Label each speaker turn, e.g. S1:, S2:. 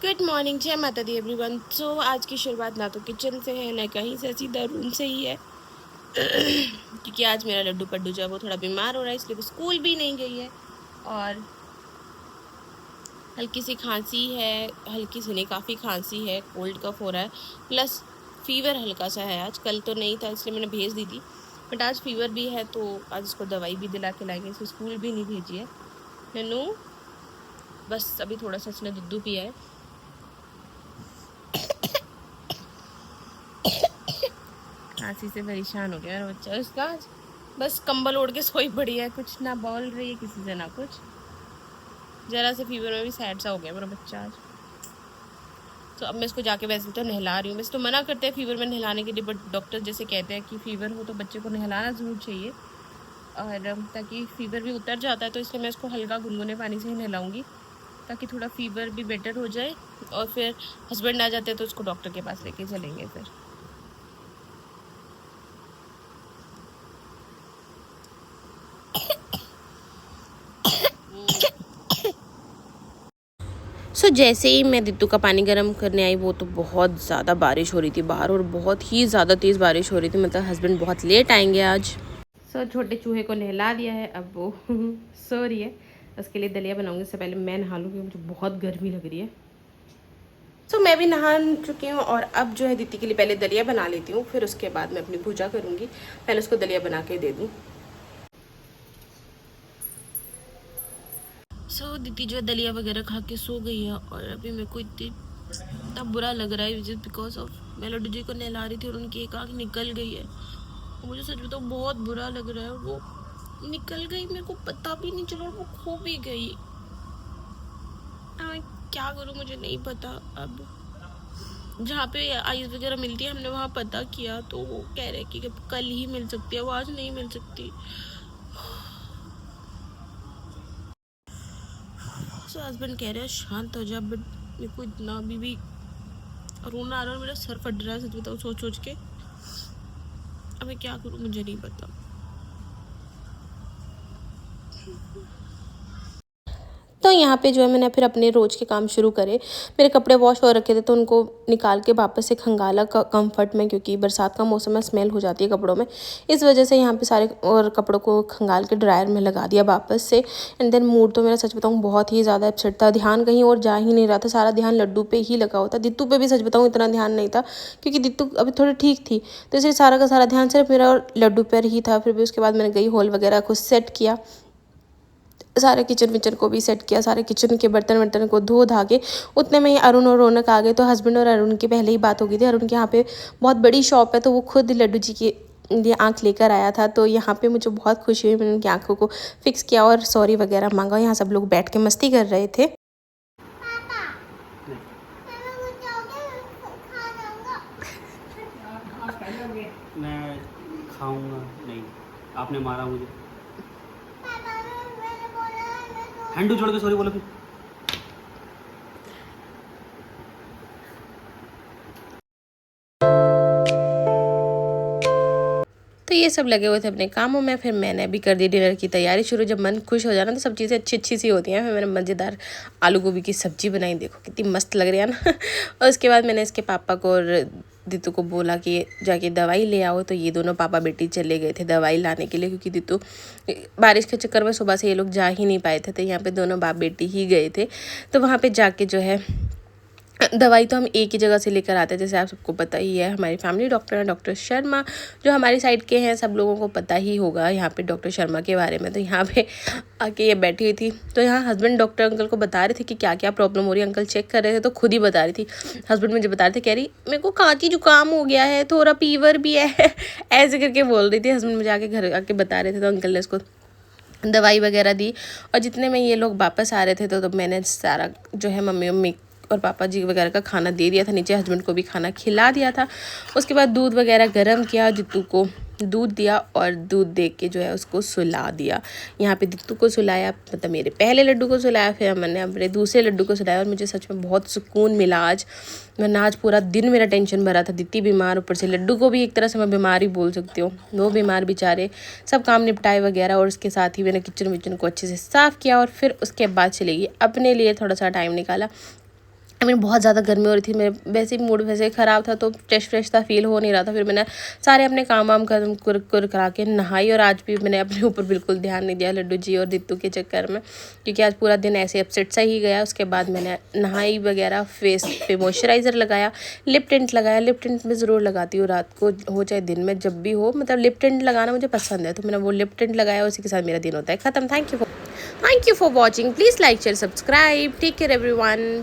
S1: Good morning, जय माता दी everyone. सो आज की शुरुआत ना तो किचन से है ना कहीं से, सीधा रूम से ही है। क्योंकि आज मेरा लड्डू पड्डू जो है वो थोड़ा बीमार हो रहा है, इसलिए वो स्कूल भी नहीं गई है। और हल्की सी खांसी है, हल्की सी नहीं काफ़ी खांसी है, कोल्ड कफ हो रहा है, प्लस फीवर हल्का सा है। आज कल तो नहीं था इसलिए मैंने भेज दी थी, बट आज फीवर भी है तो आज उसको दवाई भी दिला के लाएंगे। इसको स्कूल भी नहीं भेजी है नन्नू, बस अभी थोड़ा सा इसने दूध पिया है। खांसी से परेशान हो गया बच्चा उसका, आज बस कंबल ओढ़ के सोई पड़ी है, कुछ ना बोल रही है किसी से ना कुछ। ज़रा से फीवर में भी सैड सा हो गया मेरा बच्चा आज। तो अब मैं इसको जाके वैसे तो नहला रही हूँ। वैसे तो मना करते हैं फीवर में नहलाने के लिए, बट डॉक्टर जैसे कहते हैं कि फ़ीवर हो तो बच्चे को नहलाना ज़रूर चाहिए, और ताकि फ़ीवर भी उतर जाता है। तो इसलिए मैं इसको हल्का गुनगुने पानी से ही नहलाऊँगी, ताकि थोड़ा फीवर भी बेटर हो जाए। और फिर हस्बैंड आ जाते हैं तो उसको डॉक्टर के पास लेके चलेंगे फिर। जैसे ही मैं दित्तू का पानी गर्म करने आई, वो तो बहुत ज़्यादा बारिश हो रही थी बाहर, और बहुत ही ज़्यादा तेज़ बारिश हो रही थी। मतलब हस्बैंड बहुत लेट आएंगे आज। छोटे चूहे को नहला दिया है, अब वो सो रही है। उसके लिए दलिया बनाऊंगी। इससे पहले मैं नहा लूँगी, मुझे बहुत गर्मी लग रही है। मैं भी नहा चुकी हूँ, और अब जो है दीदी के लिए पहले दलिया बना लेती हूँ, फिर उसके बाद मैं अपनी पूजा करूँगी। पहले उसको दलिया बना के दे दूँ। दीदी जो है दलिया वगैरह खा के सो गई है, और अभी मेरे को इतना बुरा लग रहा है जस्ट बिकॉज ऑफ मैं लड्डू जी को नहला रही थी और उनकी एक आँख निकल गई है। मुझे सच बताओ बहुत बुरा लग रहा है। वो निकल गई, मेरे को पता भी नहीं चला, और वो खो भी गई। क्या करूँ मुझे नहीं पता। अब जहाँ पे आइस वगैरह मिलती है हमने वहाँ पता किया, तो वो कह रहे कि कल ही मिल सकती है, वो आज नहीं मिल सकती। हस्बैंड कह रहे हैं शांत हो जा, बट मेरे को इतना अभी भी रोना आ रहा है, मेरा सर फट रहा है सच बताओ सोच सोच के। अब मैं क्या करूँ मुझे नहीं पता। तो यहाँ पे जो है मैंने फिर अपने रोज़ के काम शुरू करे। मेरे कपड़े वॉश हो रखे थे तो उनको निकाल के वापस से खंगाला कंफर्ट में, क्योंकि बरसात का मौसम है, स्मेल हो जाती है कपड़ों में। इस वजह से यहाँ पे सारे और कपड़ों को खंगाल के ड्रायर में लगा दिया वापस से। एंड देन मूड तो मेरा सच बताऊँ बहुत ही ज़्यादा अपसेट था। ध्यान कहीं और जा ही नहीं रहा था, सारा ध्यान लड्डू पे ही लगा होता। दित्तू पे भी सच बताऊँ इतना ध्यान नहीं था, क्योंकि दित्तू अभी थोड़ी ठीक थी, तो इसलिए सारा का सारा ध्यान सिर्फ मेरा और लड्डू पर ही था। फिर भी उसके बाद मैंने गई हॉल वगैरह को सेट किया, सारे किचन विचन को भी सेट किया, सारे किचन के बर्तन वर्तन को धो धा के। उतने में ही अरुण और रौनक आ गए। तो हस्बैंड और अरुण की पहले ही बात हो गई थी। अरुण के यहाँ पे बहुत बड़ी शॉप है, तो वो खुद लड्डू जी की ये आँख लेकर आया था। तो यहाँ पे मुझे बहुत खुशी हुई, मैंने उनकी आँखों को फिक्स किया और सॉरी वगैरह मांगा। यहाँ सब लोग बैठ के मस्ती कर रहे थे।
S2: मैं खाऊंगा नहीं, आपने मारा मुझे। हैंडू छोड़ के सॉरी बोलो फिर।
S1: तो ये सब लगे हुए थे अपने कामों में। फिर मैंने भी कर दी डिनर की तैयारी शुरू। जब मन खुश हो जाना तो सब चीज़ें अच्छी अच्छी सी होती हैं। फिर मैंने मज़ेदार आलू गोभी की सब्ज़ी बनाई, देखो कितनी मस्त लग रही है ना। और उसके बाद मैंने इसके पापा को और दित्तू को बोला कि जाके दवाई ले आओ। तो ये दोनों पापा बेटी चले गए थे दवाई लाने के लिए, क्योंकि दित्तू बारिश के चक्कर में सुबह से ये लोग जा ही नहीं पाए थे। तो यहाँ पे दोनों बाप बेटी ही गए थे। तो वहाँ पे जाके जो है दवाई तो हम एक ही जगह से लेकर आते हैं, जैसे आप सबको पता ही है। हमारी फैमिली डॉक्टर हैं डॉक्टर शर्मा, जो हमारी साइड के हैं, सब लोगों को पता ही होगा यहाँ पे डॉक्टर शर्मा के बारे में। तो यहाँ पे आके ये बैठी हुई थी। तो यहाँ हस्बैंड डॉक्टर अंकल को बता रहे थे कि क्या क्या प्रॉब्लम हो रही है। अंकल चेक कर रहे थे तो खुद ही बता रही थी। हस्बैंड मुझे बता रहे थे, कह रही मेरे को खांसी जुकाम हो गया है, थोड़ा फीवर भी है ऐसे करके बोल रही थी। हस्बैंड मुझे आके घर आके बता रहे थे। तो अंकल ने उसको दवाई वगैरह दी। और जितने में ये लोग वापस आ रहे थे तो मैंने सारा जो है मम्मी और पापा जी वगैरह का खाना दे दिया था नीचे। हस्बैंड को भी खाना खिला दिया था। उसके बाद दूध वगैरह गर्म किया, दित्तू को दूध दिया और दूध दे के जो है उसको सुला दिया। यहाँ पे दित्तू को सुलाया, मतलब मेरे पहले लड्डू को सुलाया, फिर मैंने अपने दूसरे लड्डू को सुलाया। और मुझे सच में बहुत सुकून मिला आज। वरना आज पूरा दिन मेरा टेंशन भरा था। दित्ती बीमार, ऊपर से लड्डू को भी एक तरह से मैं बीमार ही बोल सकती हूँ। वो बीमार बेचारे, सब काम निपटाए वगैरह। और उसके साथ ही मैंने किचन विचन को अच्छे से साफ़ किया और फिर उसके बाद चलेगी अपने लिए थोड़ा सा टाइम निकाला। बहुत ज़्यादा गर्मी हो रही थी, मेरे वैसे ही मूड वैसे ही ख़राब था, तो फ्रेश था, फील हो नहीं रहा था। फिर मैंने सारे अपने काम वाम खत्म कर करा के नहाई, और आज भी मैंने अपने ऊपर बिल्कुल ध्यान नहीं दिया लड्डू जी और रितु के चक्कर में, क्योंकि आज पूरा दिन ऐसे अपसेट सा ही गया। उसके बाद मैंने नहाई वगैरह, फेस पे मॉइस्चराइज़र लगाया, लिप टिंट लगाया। लिप टिंट मैं ज़रूर लगाती हूँ रात को हो चाहे दिन में, जब भी हो, मतलब लिप टिंट लगाना मुझे पसंद है, तो मैंने वो लिप टिंट लगाया, उसी के साथ मेरा दिन होता है ख़त्म। Thank you for watching. Please like share subscribe. Take care everyone.